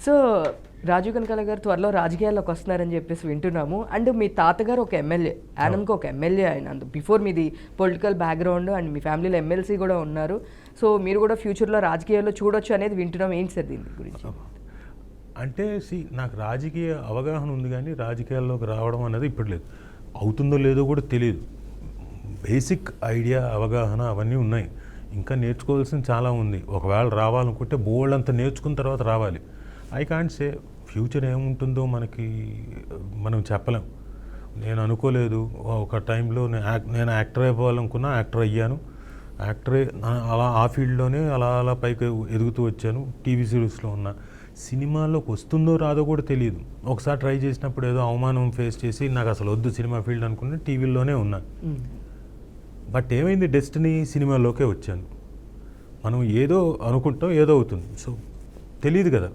So Rajiv Kanakala గారు త్వరలో రాజకీయాల్లోకి వస్తున్నారని చెప్పేసి వింటున్నాము. అండ్ మీ తాతగారు ఒక ఎమ్మెల్యే, యానంకి ఒక ఎమ్మెల్యే ఆయన. బిఫోర్ మీది పొలిటికల్ బ్యాక్గ్రౌండ్ అండ్ మీ ఫ్యామిలీలో ఎమ్మెల్సీ కూడా ఉన్నారు. సో మీరు కూడా ఫ్యూచర్లో రాజకీయాల్లో చూడొచ్చు అనేది వింటున్నాం. ఏంటి సార్ దీని గురించి? అంటే నాకు రాజకీయ అవగాహన ఉంది, కానీ రాజకీయాల్లోకి రావడం అనేది ఇప్పుడు లేదు. అవుతుందో లేదో కూడా తెలియదు. బేసిక్ ఐడియా, అవగాహన అవన్నీ ఉన్నాయి. ఇంకా నేర్చుకోవాల్సింది చాలా ఉంది. ఒకవేళ రావాలనుకుంటే బోల్డ్ అంతా నేర్చుకున్న తర్వాత రావాలి. ఐ కాంట్ సే ఫ్యూచర్ ఏముంటుందో మనం చెప్పలేం. నేను అనుకోలేదు ఒక టైంలో నేను యాక్టర్ అయిపోవాలనుకున్నా, యాక్టర్ అయ్యాను. యాక్టరే అలా ఆ ఫీల్డ్లోనే అలా పైకి ఎదుగుతూ వచ్చాను. టీవీ సిరీస్లో ఉన్నా. సినిమాలోకి వస్తుందో రాదో కూడా తెలియదు. ఒకసారి ట్రై చేసినప్పుడు ఏదో అవమానం ఫేస్ చేసి నాకు అసలు వద్దు సినిమా ఫీల్డ్ అనుకున్నా, టీవీలోనే ఉన్నాను. బట్ ఏమైంది, డెస్టినీ సినిమాలోకే వచ్చాను. మనం ఏదో అనుకుంటాం, ఏదో అవుతుంది. సో తెలియదు కదా.